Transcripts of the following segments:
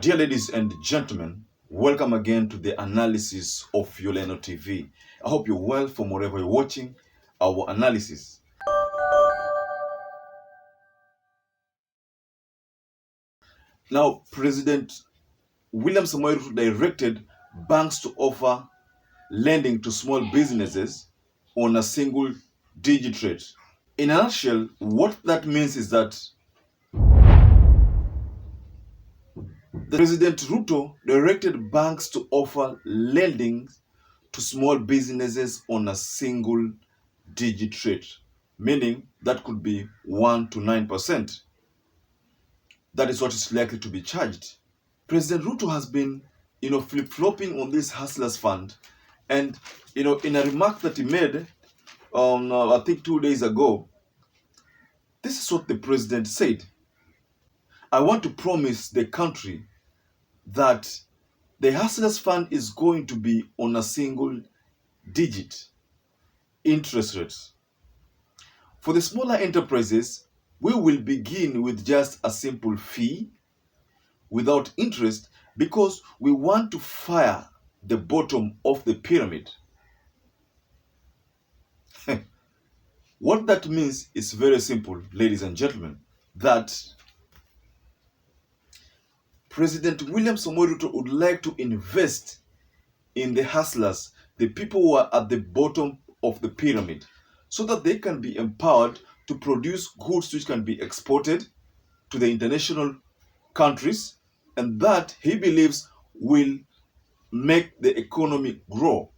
Dear ladies and gentlemen, welcome again to the analysis of YOLENOTV. I hope you're well from wherever you're watching our analysis. Now, President William Samoei Ruto directed banks to offer lending to small businesses on a single digit rate. In a nutshell, what that means is that President Ruto directed banks to offer lending to small businesses on a single digit rate, meaning that could be 1 to 9%. That is what is likely to be charged. President Ruto has been, flip-flopping on this Hustlers Fund, and in a remark that he made, I think 2 days ago, this is what the president said. I want to promise the country that the Hustlers Fund is going to be on a single digit interest rates. For the smaller enterprises, we will begin with just a simple fee without interest because we want to fire the bottom of the pyramid. What that means is very simple, ladies and gentlemen, that President William Samoei Ruto would like to invest in the hustlers, the people who are at the bottom of the pyramid, so that they can be empowered to produce goods which can be exported to the international countries, and that he believes will make the economy grow.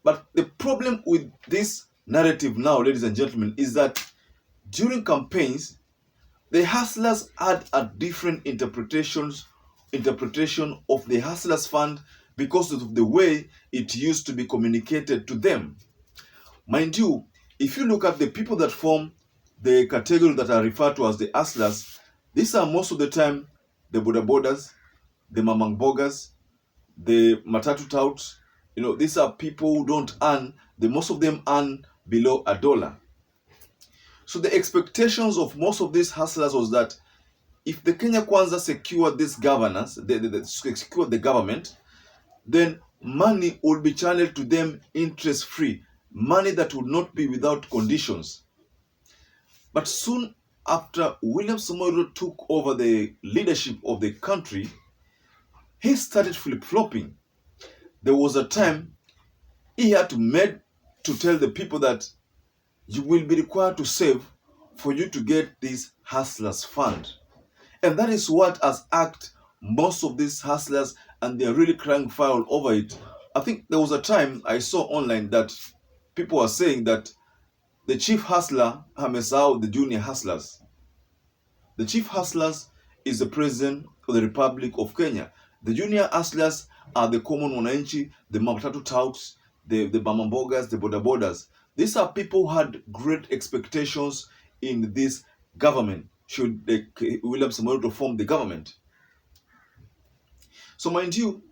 But the problem with this narrative now, ladies and gentlemen, is that during campaigns, the hustlers had a different interpretation of the Hustlers Fund because of the way it used to be communicated to them. Mind you, if you look at the people that form the category that are referred to as the hustlers, these are most of the time the bodabodas, the mamangbogas, the matatu touts. These are people who don't earn, most of them earn below $1. So the expectations of most of these hustlers was that if the Kenya Kwanza secured this governance, secured the government, then money would be channeled to them interest-free, money that would not be without conditions. But soon after William Samoei Ruto took over the leadership of the country, he started flip-flopping. There was a time he had to tell the people that you will be required to save for you to get this Hustlers Fund. And that is what has act most of these hustlers, and they're really crying foul over it. I think there was a time I saw online that people are saying that the chief hustler hamesahau the junior hustlers. The chief hustlers is the president of the Republic of Kenya. The junior hustlers are the common wananchi, the matatu touts, the mamambogas, the bodabodas. These are people who had great expectations in this government should William Samoei Ruto form the government. So mind you,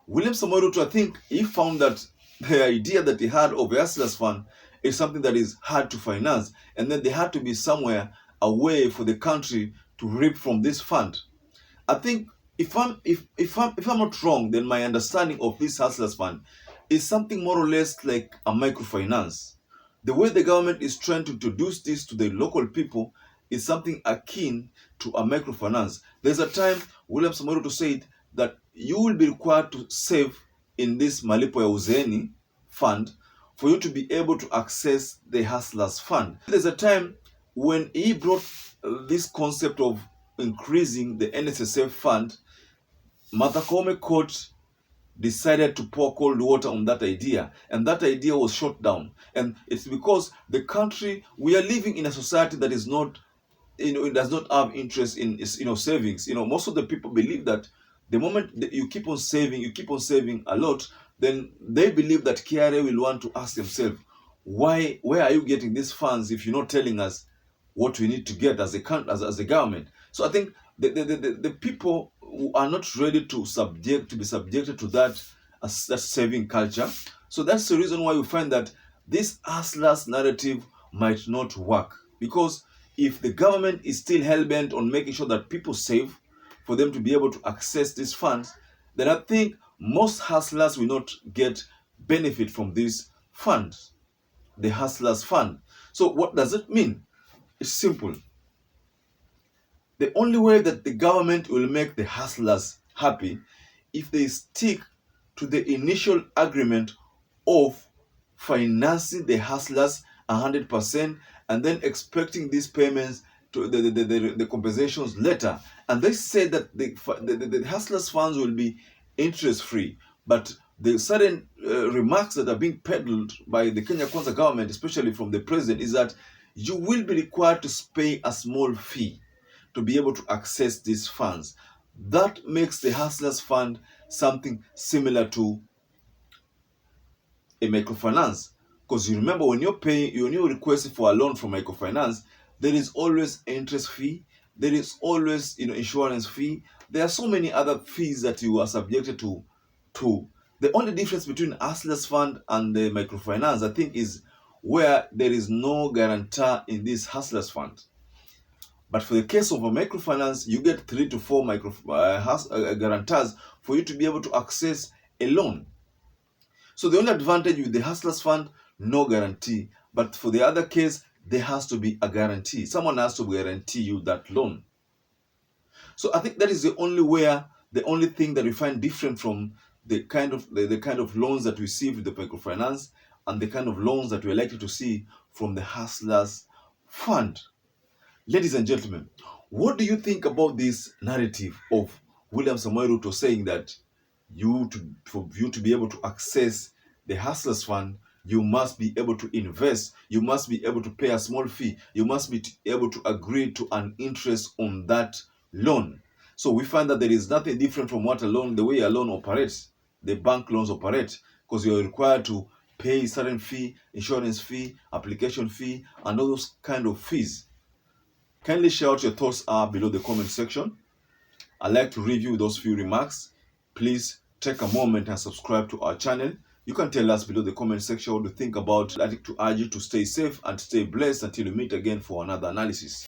William Samoei Ruto, I think he found that the idea that he had of the Hustlers Fund is something that is hard to finance, and then there had to be somewhere a way for the country to reap from this fund. I think if I'm not wrong, then my understanding of this Hustlers Fund is something more or less like a microfinance. The way the government is trying to introduce this to the local people is something akin to a microfinance. There's a time William Samoei Ruto said that you will be required to save in this Malipo ya Uzeeni fund for you to be able to access the Hustlers Fund. There's a time when he brought this concept of increasing the NSSF fund, Martha Koome Court decided to pour cold water on that idea, and that idea was shot down. And it's because the country, we are living in a society that is not, it does not have interest in savings. Most of the people believe that the moment that you keep on saving a lot, then they believe that KRA will want to ask themselves, where are you getting these funds if you're not telling us what we need to get as a government? So I think the people who are not ready to be subjected to that saving culture. So that's the reason why we find that this hustlers narrative might not work, because if the government is still hell-bent on making sure that people save, for them to be able to access these funds, then I think most hustlers will not get benefit from these funds, the hustlers fund. So what does it mean? It's simple. The only way that the government will make the hustlers happy if they stick to the initial agreement of financing the hustlers 100% and then expecting these payments to the compensations later. And they said that the hustlers funds will be interest free, but the certain remarks that are being peddled by the Kenya Kwanza government, especially from the president, is that you will be required to pay a small fee to be able to access these funds. That makes the hustlers fund something similar to a microfinance, because you remember when you're requesting for a loan from microfinance, there is always interest fee, there is always insurance fee, there are so many other fees that you are subjected to. The only difference between hustlers fund and the microfinance, I think, is where there is no guarantor in this hustlers fund. But for the case of a microfinance, you get 3 to 4 guarantors for you to be able to access a loan. So the only advantage with the hustlers fund, no guarantee. But for the other case, there has to be a guarantee. Someone has to guarantee you that loan. So I think that is the only thing that we find different from the kind of loans that we see with the microfinance and the kind of loans that we're likely to see from the hustlers fund. Ladies and gentlemen, what do you think about this narrative of William Samoei Ruto saying that for you to be able to access the hustlers fund, you must be able to invest, you must be able to pay a small fee, you must be able to agree to an interest on that loan? So we find that there is nothing different from the way a loan operates, the bank loans operate, because you're required to pay certain fee, insurance fee, application fee, and all those kind of fees. Kindly share out your thoughts below the comment section. I'd like to review those few remarks. Please take a moment and subscribe to our channel. You can tell us below the comment section what you think about. I'd like to urge you to stay safe and stay blessed until we meet again for another analysis.